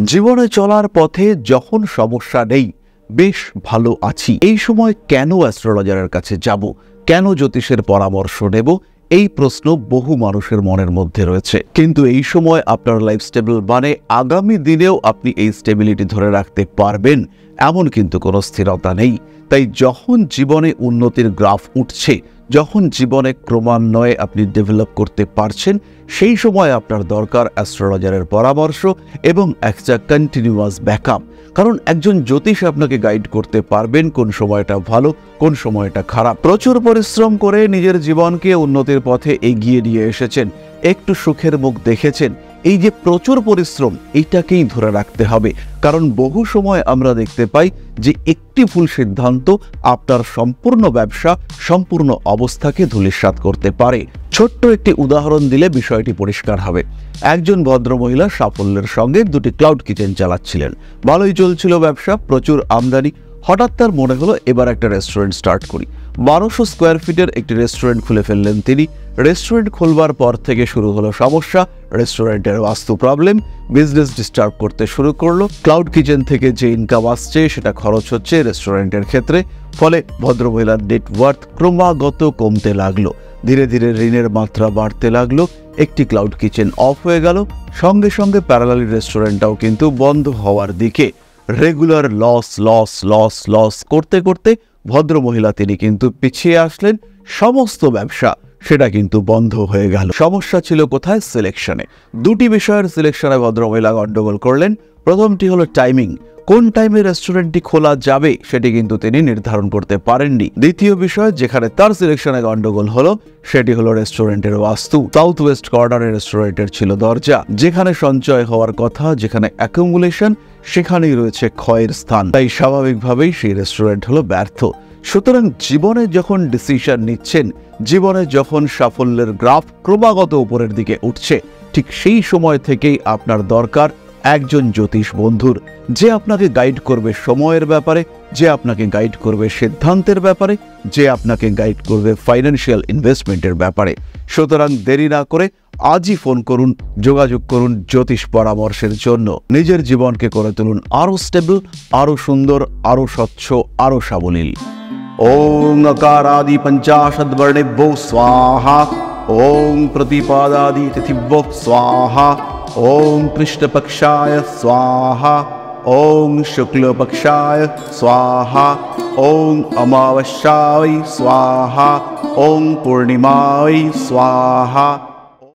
জীবনে চলার পথে যখন সমস্যা নেই, বেশ ভালো আছি, এই সময় কেন অ্যাস্ট্রোলজারের কাছে যাব, কেন জ্যোতিষের পরামর্শ নেব, এই প্রশ্ন বহু মানুষের মনের মধ্যে রয়েছে। কিন্তু এই সময় আপনার লাইফ স্টেবল মানে আগামী দিনেও আপনি এই স্টেবিলিটি ধরে রাখতে পারবেন এমন কিন্তু কোনো স্থিরতা নেই। তাই যখন জীবনে উন্নতির গ্রাফ উঠছে, যখন জীবনে ক্রমান্বয়ে আপনি ডেভেলপ করতে পারছেন, সেই সময় আপনার দরকার অ্যাস্ট্রোলজারের পরামর্শ এবং একটা কন্টিনিউয়াস ব্যাকআপ। কারণ একজন জ্যোতিষ আপনাকে গাইড করতে পারবেন কোন সময়টা ভালো, কোন সময়টা খারাপ। প্রচুর পরিশ্রম করে নিজের জীবনকে উন্নতির পথে এগিয়ে নিয়ে এসেছেন, একটু সুখের মুখ দেখেছেন। এই যে প্রচুর পরিশ্রম, এইটাকেই ধরে রাখতে হবে। কারণ বহু সময় আমরা দেখতে পাই যে একটি ভুল সিদ্ধান্ত আপনার সম্পূর্ণ ব্যবসা, সম্পূর্ণ অবস্থাকে ধূলিসাৎ করতে পারে। ছোট্ট একটি উদাহরণ দিলে বিষয়টি পরিষ্কার হবে। একজন ভদ্রমহিলা সাফল্যের সঙ্গে দুটি ক্লাউড কিচেন চালাচ্ছিলেন, ভালোই চলছিল ব্যবসা, প্রচুর আমদানি। হঠাৎ তার মনে হলো এবার একটা রেস্টুরেন্ট স্টার্ট করি। 1200 স্কোয়ার ফিটের একটি রেস্টুরেন্ট খুলে ফেললেন তিনি। রেস্টুরেন্ট খুলবার পর থেকে শুরু হলো সমস্যা, রেস্টুরেন্টের বাস্তু প্রবলেম, বিজনেস ডিস্টার্ব করতে শুরু করলো। ক্লাউড কিচেন থেকে যে ইনকাম আসছে সেটা খরচ হচ্ছে রেস্টুরেন্টের ক্ষেত্রে। ফলে ভদ্রমহিলার নেটওয়ার্থ ক্রমাগত কমতে লাগলো, ধীরে ধীরে ঋণের মাত্রা বাড়তে লাগলো। একটি ক্লাউড কিচেন অফ হয়ে গেল, সঙ্গে সঙ্গে প্যারালালি রেস্টুরেন্টটাও কিন্তু বন্ধ হওয়ার দিকে। Regular loss loss loss loss করতে করতে ভদ্রমহিলা তিনি কিন্তু পিছিয়ে আসলেন। সমস্ত ব্যবসা সেটা কিন্তু বন্ধ হয়ে গেল। সমস্যা ছিল কোথায়? সিলেকশনে। দুটি বিষয়ের সিলেকশনে ভদ্রমহিলা গন্ডগোল করলেন। প্রথমটি হলো টাইমিং, কোন টাইমে রেস্টুরেন্টটি খোলা যাবে সেটি কিন্তু তিনি নির্ধারণ করতে পারেননি। দ্বিতীয় বিষয় যেখানে তার সিলেকশনে গন্ডগোল হলো সেটি হলো রেস্টুরেন্টের বাস্তু। সাউথ ওয়েস্ট কর্নারে রেস্টুরেন্টের ছিল দরজা। যেখানে সঞ্চয় হওয়ার কথা, যেখানে অ্যাকুমুলেশন, সেখানেই রয়েছে ক্ষয়ের স্থান। তাই স্বাভাবিকভাবেই সেই রেস্টুরেন্ট হলো ব্যর্থ। সুতরাং জীবনে যখন ডিসিশন নিচ্ছেন, জীবনে যখন সাফল্যের গ্রাফ ক্রমাগত উপরের দিকে উঠছে, ঠিক সেই সময় থেকেই আপনার দরকার একজন জ্যোতিষ বন্ধুর, যে আপনাকে গাইড করবে সময়ের ব্যাপারে, যে আপনাকে গাইড করবে সিদ্ধান্তের ব্যাপারে, যে আপনাকে গাইড করবে ফাইন্যান্সিয়াল ইনভেস্টমেন্টের ব্যাপারে। সুতরাং দেরি না করে আজই ফোন করুন, যোগাযোগ করুন জ্যোতিষ পরামর্শের জন্য। নিজের জীবনকে করে তুলুন আরো স্টেবল, আরো সুন্দর, আরো স্বচ্ছ, আরো সাবলীল। ওং अकारादि पंचाशद्वर्णेभ्यो स्वाहा, ओं प्रतिपादादि तिथिभ्यो स्वाहा, ओं कृष्णपक्षाय स्वाहा, ओं शुक्लपक्षाय स्वाहा, ओं अमावस्याय स्वाहा, ओं पूर्णिमाय स्वाहा।